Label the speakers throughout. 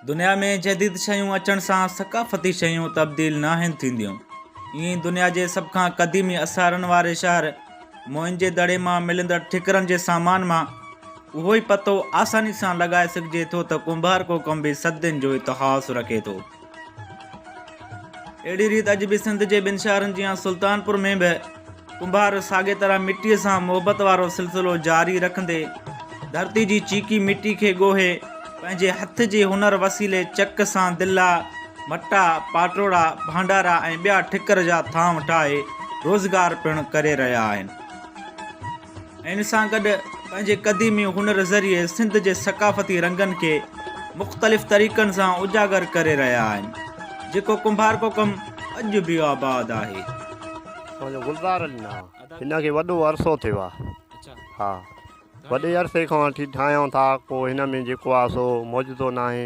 Speaker 1: दुनिया में जदीद शयूं अचण सां सकाफ़ती शयूं तब्दील नाहिनि थींदियूं। ईअं दुनिया जे सभ खां क़दीमी असारनि वारे शहर मोइन जे दड़े मां मिलंदड़ ठिकरनि जे सामान मां उहो ई पतो आसानी सां लॻाए सघिजे थो त कुंभार को कम बि सदियुनि जो इतिहास रखे थो। अहिड़ी रीति अॼु बि सिंध जे ॿिनि शहरनि जीअं सुल्तानपुर में बि कुंभार साॻे तरह मिटीअ सां मोहबत वारो सिलसिलो जारी रखंदे धरती जी चीकी मिटी खे ॻोहे पंहिंजे हथ जे हुनर वसीले चक सां दिला, मटा, पाटोड़ा, भांडारा ऐं ॿिया ठिकर जा थांव ठाहे रोज़गार पिणु करे रहिया आहिनि। ऐं इन सां गॾु पंहिंजे क़दीमी हुनर ज़रिए सिंध जे सकाफ़ती रंगनि खे मुख़्तलिफ़ तरीक़नि सां उजागर करे रहिया आहिनि, जेको कुंभार को कमु अॼु बि आबाद आहे।
Speaker 2: गुलज़ार अली नाम हिनखे वॾो अरसो थियो आहे। हा, वॾे अरसे खां वठी ठाहियूं था। को हिन में जेको आहे सो मौजूदो न आहे,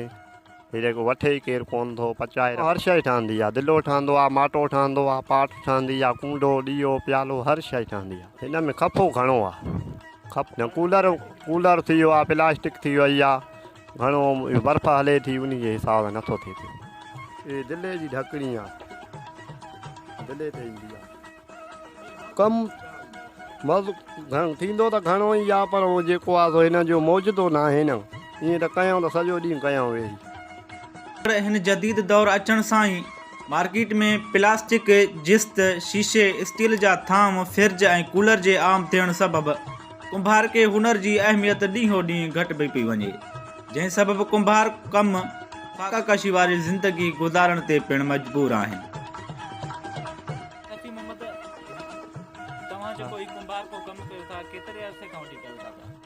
Speaker 2: हीअ को वठे ई केरु कोन थो पचाए। हर शइ ठहंदी आहे, दिलो ठहंदो आहे, माटो ठहंदो आहे, पाट ठहंदी आहे, कूंडो, ॾीओ, प्यालो, हर शइ ठहंदी आहे। हिन में खपो घणो आहे, न कूलर थी वियो आहे, प्लास्टिक थी वई आहे, घणो बर्फ़ हले थी, उन जे हिसाब सां नथो थिए पियो। इहे दिले जी ढकणी आहे, दिले ते ईंदी आहे। कमु थींदो त घणो ई आहे, पर उहो जेको आहे सो हिन जो मौजूदो न आहे न। ईअं त कयूं त सॼो ॾींहुं कयूं वेही।
Speaker 1: पर हिन जदीद दौर अचण सां ई मार्केट में प्लास्टिक, जिस्त, शीशे, स्टील जा थांव, फ्रिज ऐं कूलर जे आम थियण सबबि कुंभार खे हुनर जी अहमियत ॾींहों ॾींहुं घटि पई वञे, जंहिं सबबि कुंभार कमु फाकाकशी वारी ज़िंदगी गुज़ारण ते पिणु मजबूर आहिनि।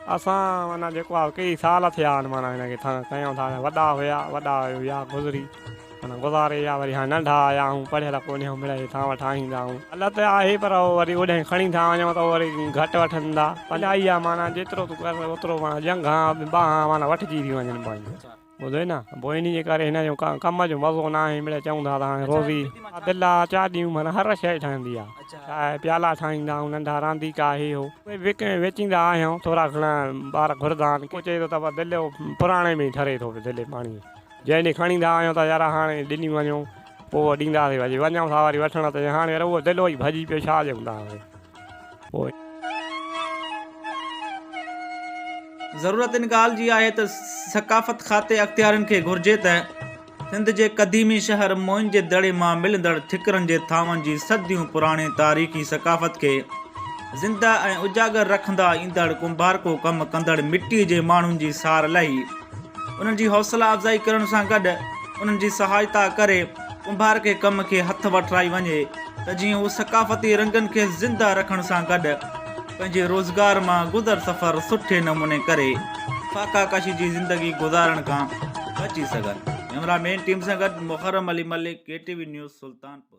Speaker 2: असां माना जेको आहे कई साल थिया आहिनि, माना हिनखे कयूं था। वॾा हुया गुज़री, माना गुज़ारे विया, वरी हाणे नंढा आया आहियूं, पढ़ियल कोन आहियूं, मिड़ई थांव ठाहींदा आहियूं। हालत आहे पर वरी ओॾे खणी था वञूं त वरी घटि वठनि था। पढ़ाई आहे, माना जेतिरो तूं कर ओतिरो, माना जंघां ॿाहां माना वठिजी थी वञनि पंहिंजो, ॿुधो न। पोइ इन जे करे हिन जो कम जो मज़ो न आहे। मिड़ई चऊं था त हाणे रोज़ी दिला, चाॾियूं, माना हर शइ ठहंदी आहे। चाहे प्याला ठाहींदा आहियूं, नंढा रांदीका हे हो वेचींदा आहियूं। थोरा घणा ॿार घुरंदा आहिनि, को चए थो त दिलो पुराणे में ठरे थो दिले पाणी, जंहिं ॾींहुं खणींदा आहियूं त यार हाणे ॾिनी वञूं, पोइ ॾींदासीं, वरी वञूं था वरी वठण त हाणे उहो दिलो ई भॼी पियो, छा ॾियूं था। पोइ
Speaker 1: ज़रूरत इन ॻाल्हि जी आहे त सकाफ़त खाते अख़्तियारनि खे घुरिजे त सिंध जे क़दीमी शहर मोइन जे दड़े मां मिलंदड़ ठिकरनि जे थांवनि जी सदियूं पुराणे तारीख़ी सकाफ़त खे ज़िंदा ऐं उजागर रखंदा ईंदड़ कुंभार को कमु कंदड़ मिटीअ जे माण्हुनि जी सार लही उन्हनि जी हौसला अफ़ज़ाई करण सां गॾु उन्हनि जी सहायता करे कुंभार खे कम खे हथ वठाई वञे त जीअं उहो सकाफ़ती रंगनि खे ज़िंदा रखण सां गॾु पंहिंजे रोज़गार मां गुज़र सफ़र सुठे नमूने करे फाकाकशी जी ज़िंदगी गुज़ारण खां बची सघनि। कैमरामैन टीम सां गॾु मुहर्रम अली मलिक, KTV न्यूज़, सुल्तानपुर।